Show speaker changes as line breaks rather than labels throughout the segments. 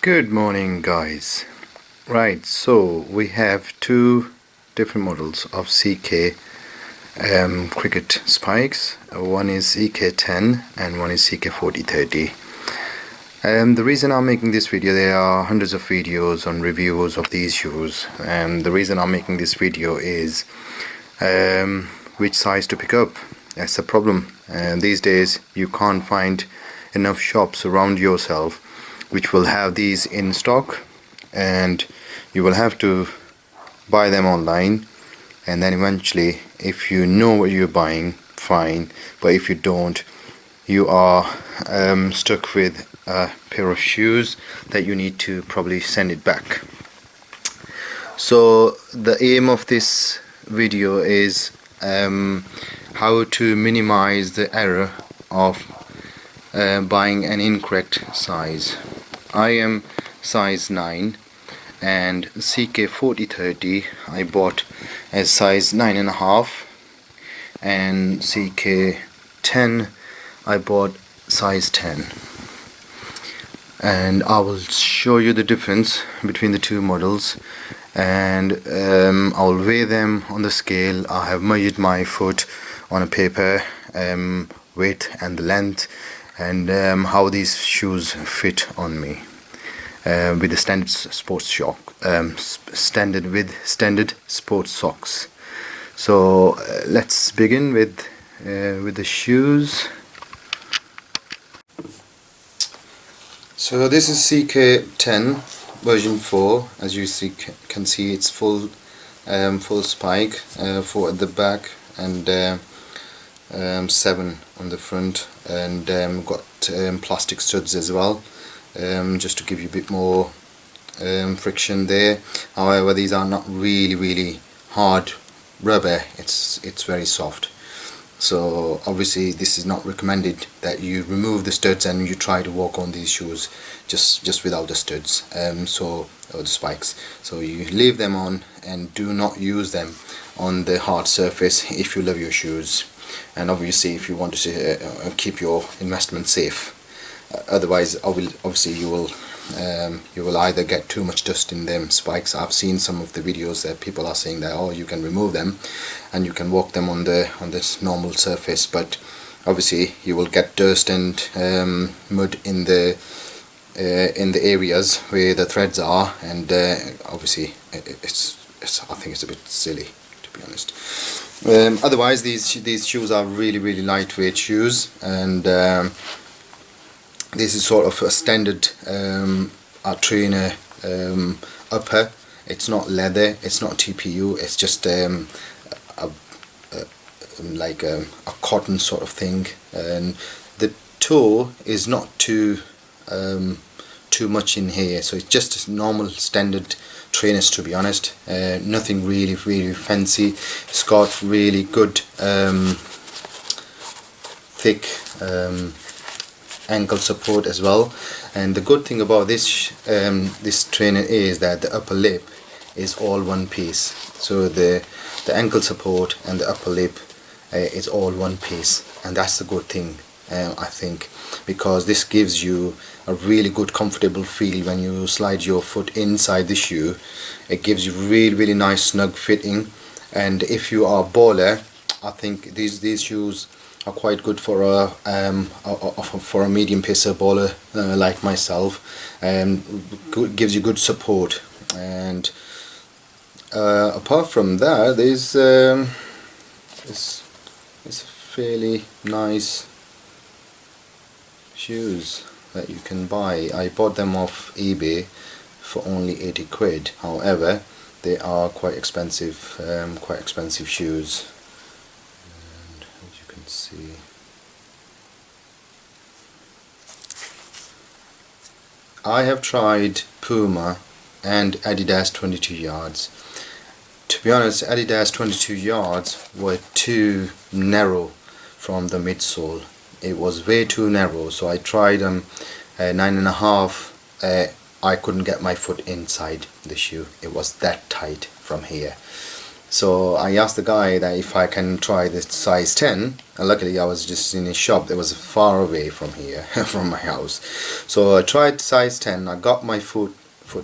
Good morning, guys. Right, so we have two different models of CK cricket spikes. One is CK10 and one is CK4030. The reason I'm making this video, there are hundreds of videos on reviews of these shoes, and the reason I'm making this video is which size to pick up. That's the problem. These days you can't find enough shops around yourself which will have these in stock, and you will have to buy them online, and then eventually, if you know what you're buying, fine, but if you don't, you are stuck with a pair of shoes that you need to probably send it back. So the aim of this video is how to minimize the error of buying an incorrect size. I am size 9, and CK4030 I bought as size 9.5, and CK10 I bought size 10, and I will show you the difference between the two models, and I'll weigh them on the scale. I have measured my foot on a paper, width and the length, and how these shoes fit on me with the standard sports socks. So let's begin with the shoes. So this is CK10 version 4. As you can see, it's full spike, 4 at the back and 7 on the front, and got plastic studs as well, just to give you a bit more friction there. However, these are not really hard rubber, it's very soft. So obviously this is not recommended that you remove the studs and you try to walk on these shoes just without the studs, or the spikes. So you leave them on and do not use them on the hard surface if you love your shoes, and obviously if you want to keep your investment safe. Otherwise, obviously you will either get too much dust in them spikes. I've seen some of the videos that people are saying that, oh, you can remove them and you can walk them on this normal surface, but obviously you will get dust and mud in the areas where the threads are, and obviously I think it's a bit silly, to be honest. Otherwise, these shoes are really lightweight shoes, and this is sort of a standard trainer upper. It's not leather, it's not TPU, it's just like a cotton sort of thing, and the toe is not too much in here, so it's just normal standard trainers, to be honest. Nothing really fancy. It's got really good thick ankle support as well, and the good thing about this trainer is that the upper lip is all one piece. So the ankle support and the upper lip is all one piece, and that's the good thing, I think, because this gives you a really good comfortable feel when you slide your foot inside the shoe. It gives you really nice snug fitting, and if you are a bowler, I think these shoes are quite good for a medium pacer bowler like myself, and gives you good support. And apart from that, there's it's fairly nice shoes that you can buy. I bought them off eBay for only 80 quid. However, they are quite expensive shoes, and as you can see, I have tried Puma and Adidas 22 yards. To be honest, Adidas 22 yards were too narrow from the midsole. It was way too narrow, so I tried 9.5. I couldn't get my foot inside the shoe. It was that tight from here. So I asked the guy that if I can try the size 10, and luckily I was just in a shop that was far away from here, from my house. So I tried size 10, I got my foot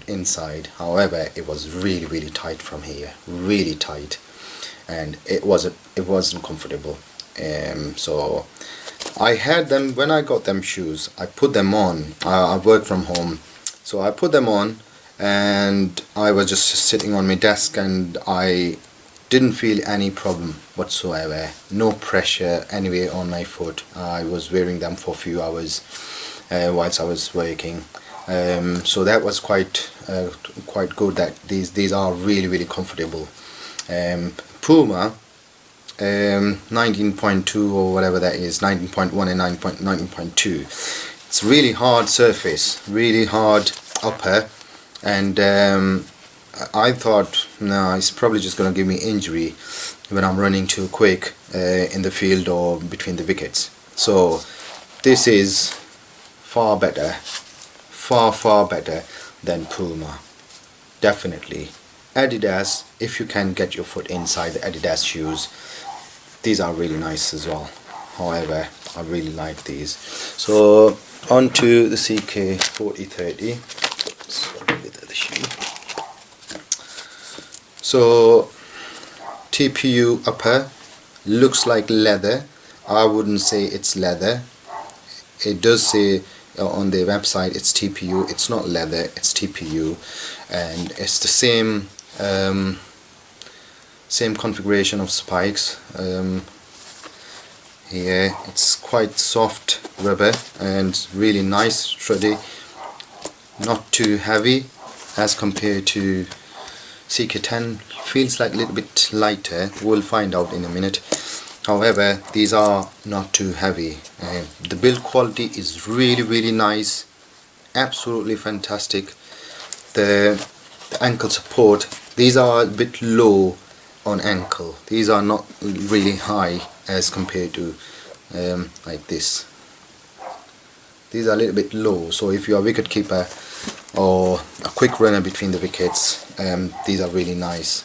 inside, however it was really tight from here, really tight, and it wasn't comfortable. So I had them, when I got them shoes, I put them on, I work from home, so I put them on and I was just sitting on my desk and I didn't feel any problem whatsoever, no pressure anyway on my foot. I was wearing them for a few hours whilst I was working, so that was quite good, that these are really comfortable. Puma 19.2 or whatever that is, 19.1 and 19.2, it's really hard surface, really hard upper, and I thought, no, it's probably just going to give me injury when I'm running too quick in the field or between the wickets. So this is far better, far better than Puma, definitely. Adidas, if you can get your foot inside the Adidas shoes, these are really nice as well. However, I really like these. So on to the CK4030. The shoe. So TPU upper, looks like leather. I wouldn't say it's leather. It does say on their website it's TPU. It's not leather, it's TPU, and it's the same same configuration of spikes. Here it's quite soft rubber and really nice, sturdy, not too heavy as compared to CK10. Feels like a little bit lighter, we'll find out in a minute. However, these are not too heavy. The build quality is really nice, absolutely fantastic. The ankle support, these are a bit low on ankle, these are not really high as compared to like this. These are a little bit low, so if you are a wicket keeper or a quick runner between the wickets, these are really nice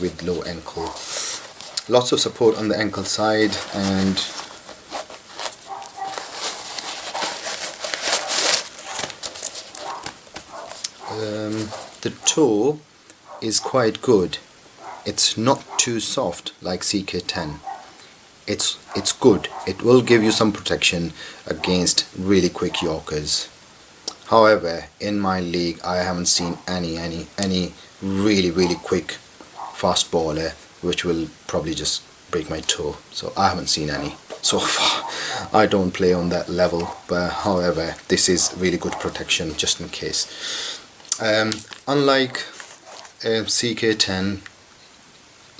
with low ankle. Lots of support on the ankle side, and the toe is quite good. It's not too soft like CK10. It's good. It will give you some protection against really quick Yorkers. However, in my league I haven't seen any really quick fast bowler which will probably just break my toe. So I haven't seen any so far. I don't play on that level, but however, this is really good protection just in case. Unlike CK10,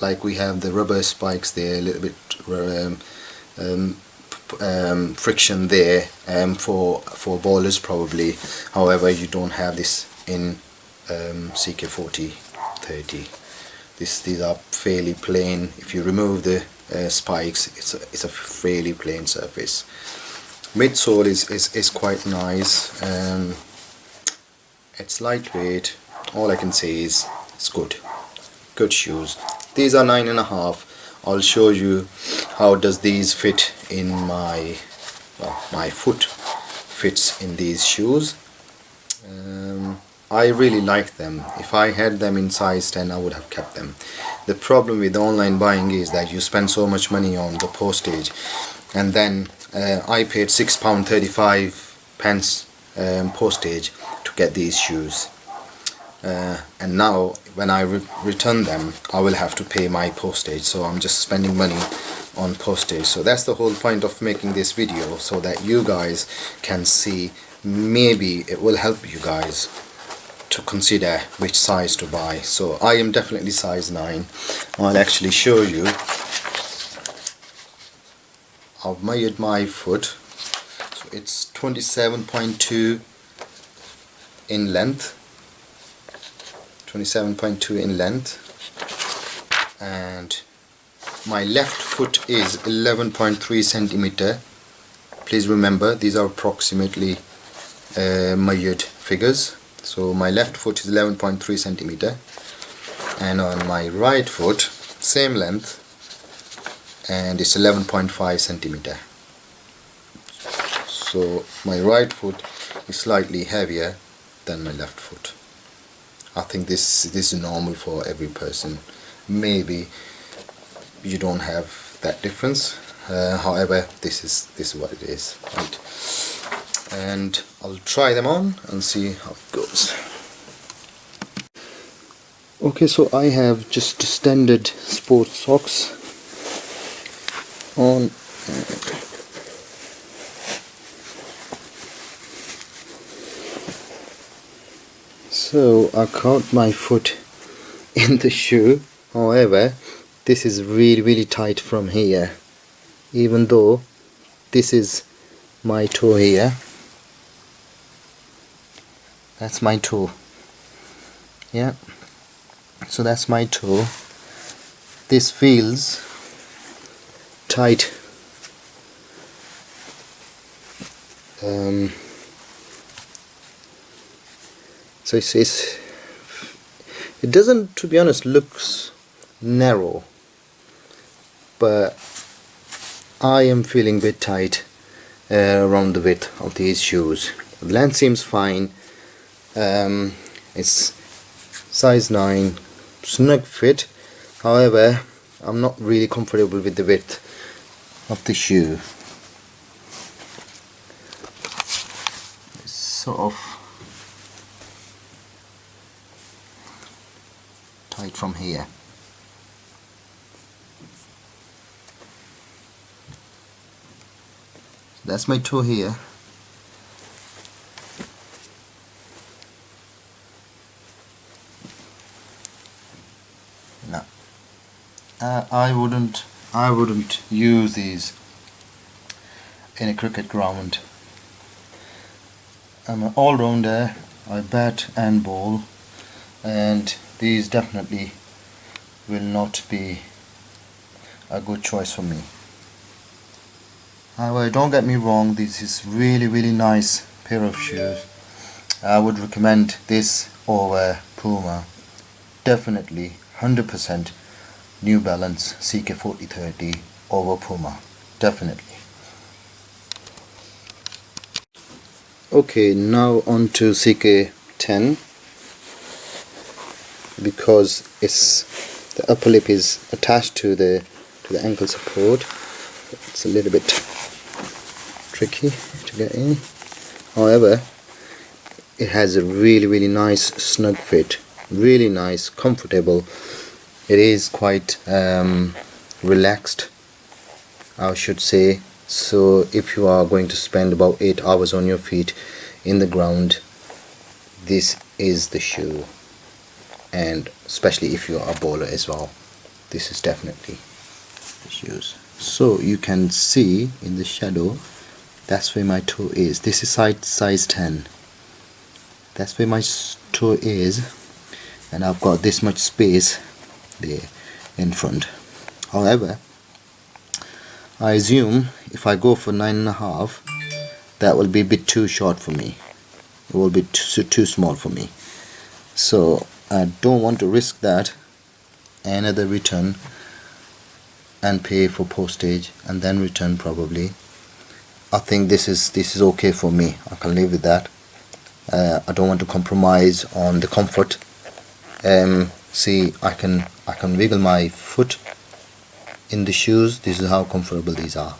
like we have the rubber spikes there, a little bit friction there for bowlers probably. However, you don't have this in CK4030. These are fairly plain. If you remove the spikes, it's a fairly plain surface. Midsole is quite nice. It's lightweight. All I can say is it's good shoes. These are 9.5. I'll show you how does these fit in my, well, my foot fits in these shoes. I really like them. If I had them in size 10, I would have kept them. The problem with online buying is that you spend so much money on the postage, and then I paid £6.35 postage to get these shoes. And now when I return them, I will have to pay my postage, so I'm just spending money on postage. So that's the whole point of making this video, so that you guys can see, maybe it will help you guys to consider which size to buy. So I am definitely size 9. I'll actually show you. I've measured my foot, so it's 27.2 in length. 27.2 in length, and my left foot is 11.3 centimeter. Please remember, these are approximately measured figures. So my left foot is 11.3 centimeter, and on my right foot same length, and it's 11.5 centimeter. So my right foot is slightly heavier than my left foot. I think this is normal for every person. Maybe you don't have that difference. However, this is what it is, right? And I'll try them on and see how it goes. Okay, so I have just standard sports socks on. So I caught my foot in the shoe. However, this is really tight from here, even though this is my toe here. That's my toe. Yeah, so that's my toe. This feels tight. So it doesn't, to be honest, looks narrow, but I am feeling a bit tight around the width of these shoes. The length seems fine. It's size 9, snug fit. However, I'm not really comfortable with the width of the shoe. It's sort of tight from here. That's my toe here. No, I wouldn't use these in a cricket ground. I'm an all-rounder. I bat and bowl, and these definitely will not be a good choice for me. However, don't get me wrong, this is really nice pair of shoes. I would recommend this over Puma. Definitely 100% New Balance CK4030 over Puma. Definitely. Okay, now on to CK10, because the upper lip is attached to the ankle support. It's a little bit tricky to get in. However, it has a really nice snug fit, really nice, comfortable. It is quite relaxed, I should say. So if you are going to spend about 8 hours on your feet in the ground, this is the shoe. And especially if you are a bowler as well, this is definitely the shoes. So you can see in the shadow, that's where my toe is. This is size 10. That's where my toe is, and I've got this much space there in front. However, I assume if I go for 9.5, that will be a bit too short for me. It will be too small for me. So I don't want to risk that, another return and pay for postage and then return probably. I think this is okay for me. I can live with that. I don't want to compromise on the comfort. See, I can wiggle my foot in the shoes. This is how comfortable these are.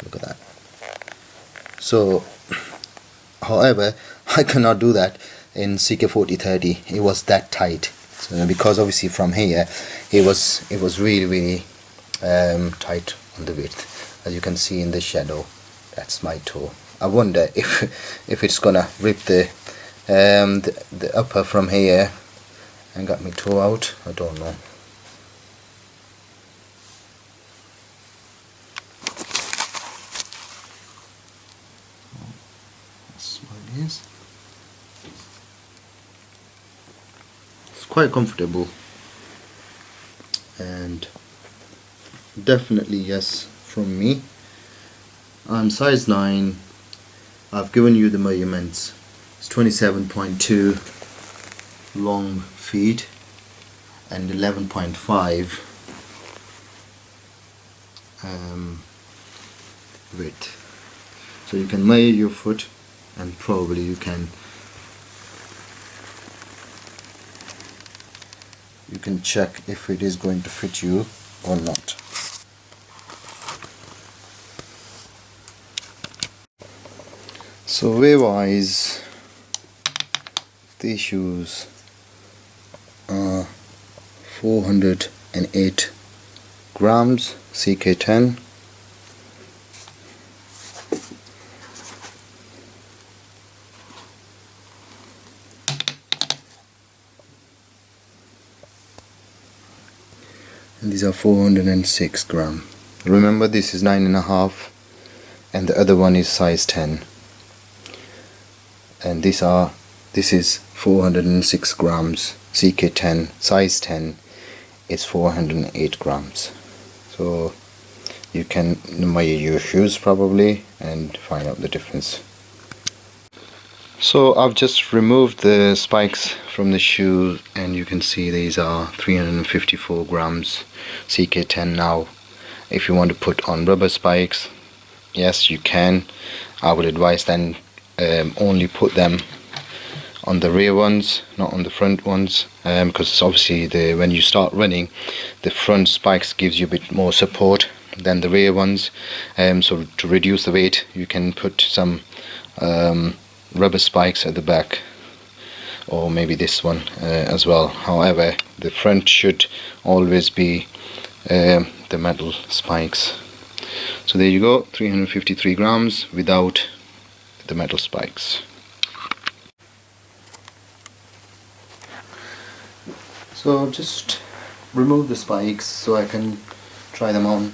Look at that. So, however, I cannot do that in CK4030. It was that tight. So, because obviously from here, it was really tight on the width. As you can see in the shadow, that's my toe. I wonder if it's gonna rip the upper from here and got my toe out. I don't know. That's what it is. It's quite comfortable, and definitely yes from me. I'm size 9. I've given you the measurements. It's 27.2. long feet and 11.5 width. So you can measure your foot and probably you can check if it is going to fit you or not. So weight wise, these shoes are 408 grams, CK10. And these are 406 grams. Remember, this is 9.5 and the other one is size 10. And this is 406 grams, CK10, size 10 is 408 grams. So you can measure your shoes probably and find out the difference. So I've just removed the spikes from the shoe and you can see these are 354 grams CK10 now. If you want to put on rubber spikes, yes you can. I would advise then only put them on the rear ones, not on the front ones, because obviously when you start running, the front spikes gives you a bit more support than the rear ones. So to reduce the weight, you can put some rubber spikes at the back, or maybe this one as well. However, the front should always be the metal spikes. So there you go, 353 grams without the metal spikes. So just remove the spikes so I can try them on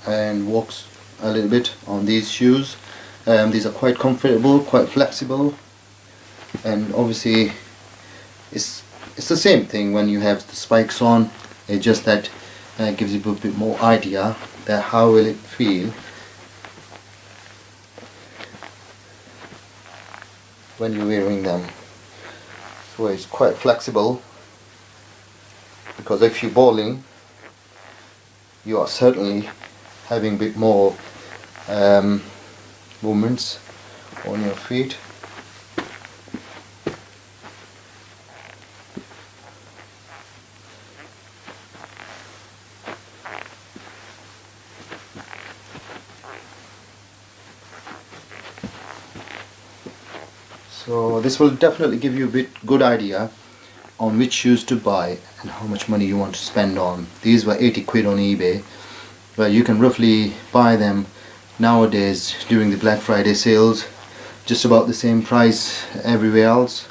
and walk a little bit on these shoes. These are quite comfortable, quite flexible, and obviously it's the same thing when you have the spikes on. It's just that gives you a bit more idea that how will it feel when you're wearing them. So it's quite flexible, because if you're bowling, you are certainly having a bit more movements on your feet. So this will definitely give you a good idea on which shoes to buy and how much money you want to spend on. These were 80 quid on eBay, but you can roughly buy them nowadays during the Black Friday sales just about the same price everywhere else,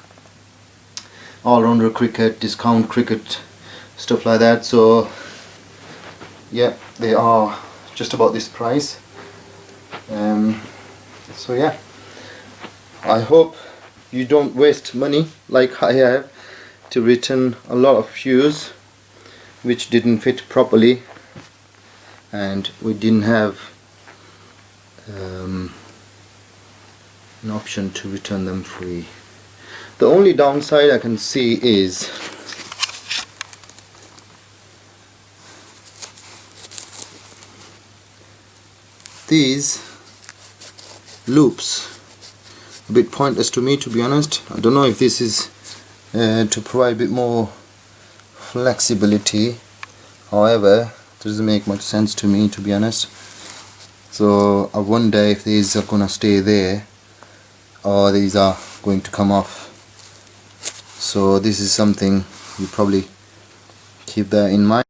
all rounder cricket, discount cricket, stuff like that. So yeah, they are just about this price. So yeah, I hope you don't waste money like I have to return a lot of shoes which didn't fit properly, and we didn't have an option to return them free. The only downside I can see is these loops. A bit pointless to me, to be honest. I don't know if this is to provide a bit more flexibility. However, it doesn't make much sense to me, to be honest. So I wonder if these are gonna stay there or these are going to come off. So this is something you probably keep that in mind.